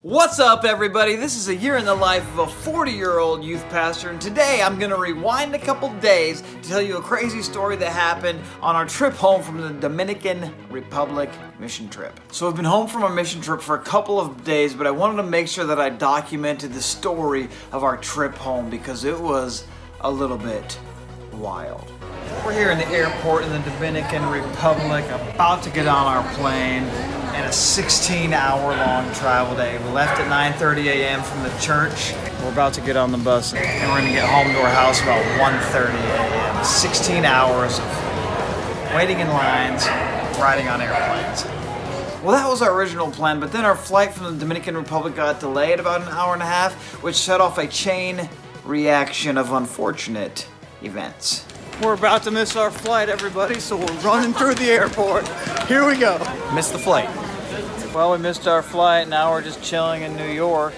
What's up, everybody? This is a year in the life of a 40-year-old youth pastor, and today I'm going to rewind a couple days to tell you a crazy story that happened on our trip home from the Dominican Republic mission trip. So we've been home from our mission trip for a couple of days, but I wanted to make sure that I documented the story of our trip home because it was a little bit wild. We're here in the airport in the Dominican Republic, about to get on our plane, and a 16-hour-long travel day. We left at 9:30 a.m. from the church. We're about to get on the bus, and we're going to get home to our house about 1:30 a.m. 16 hours of waiting in lines, riding on airplanes. Well, that was our original plan, but then our flight from the Dominican Republic got delayed about an hour and a half, which set off a chain reaction of unfortunate events. We're about to miss our flight, everybody, so we're running through the airport. Here we go. Missed the flight. Well, we missed our flight. Now we're just chilling in New York,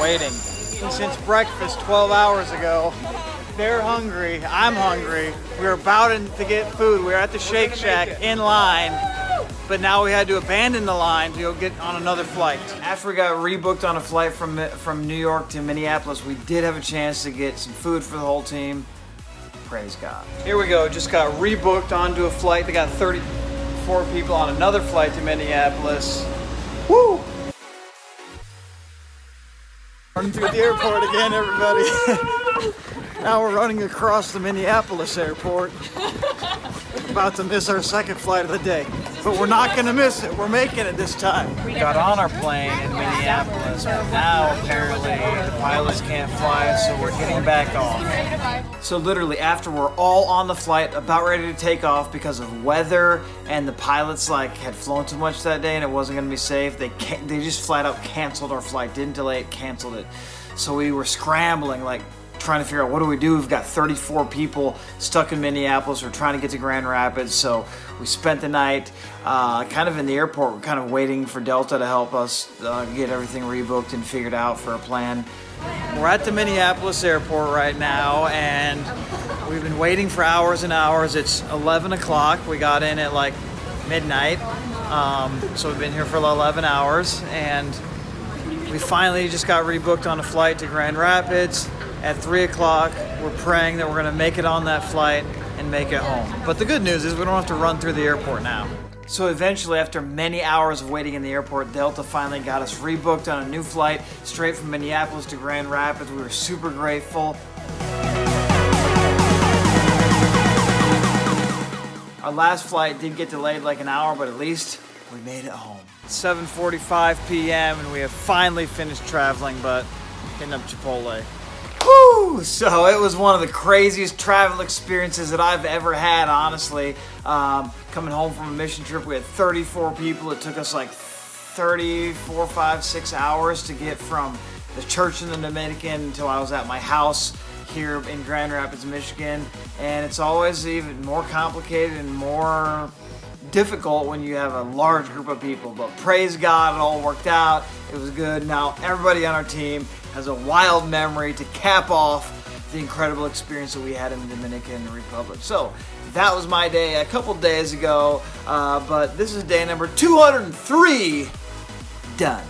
waiting. Since breakfast 12 hours ago, they're hungry. I'm hungry. We were about to get food. We were at the Shake Shack in line, but now we had to abandon the line to go get on another flight. After we got rebooked on a flight from New York to Minneapolis, we did have a chance to get some food for the whole team. Praise God. Here we go, just got rebooked onto a flight. They got 34 people on another flight to Minneapolis. Woo! Running through the airport again, everybody. Now we're running across the Minneapolis airport. About to miss our second flight of the day. But we're not gonna miss it, we're making it this time. We got on our plane in Minneapolis, but now apparently the pilots can't fly, so we're getting back off. So literally after we're all on the flight, about ready to take off because of weather and the pilots had flown too much that day and it wasn't gonna be safe, they just flat out canceled our flight, didn't delay it, canceled it. So we were scrambling, trying to figure out what do we do. We've got 34 people stuck in Minneapolis. We're trying to get to Grand Rapids, so we spent the night kind of in the airport. We're kind of waiting for Delta to help us get everything rebooked and figured out for a plan. We're at the Minneapolis airport right now, and we've been waiting for hours and hours. It's 11 o'clock. We got in at midnight, so we've been here for 11 hours, and we finally just got rebooked on a flight to Grand Rapids. At 3 o'clock, we're praying that we're going to make it on that flight and make it home. But the good news is we don't have to run through the airport now. So eventually, after many hours of waiting in the airport, Delta finally got us rebooked on a new flight straight from Minneapolis to Grand Rapids. We were super grateful. Our last flight did get delayed an hour, but at least we made it home. It's 7:45 p.m. and we have finally finished traveling, but hitting up Chipotle. Woo! So it was one of the craziest travel experiences that I've ever had, honestly. Coming home from a mission trip, we had 34 people. It took us 34, 5, 6 hours to get from the church in the Dominican until I was at my house here in Grand Rapids, Michigan. And it's always even more complicated and more difficult when you have a large group of people, but praise God, it all worked out. It was good. Now everybody on our team has a wild memory to cap off the incredible experience that we had in the Dominican Republic. So that was my day a couple days ago, but this is day number 203 done.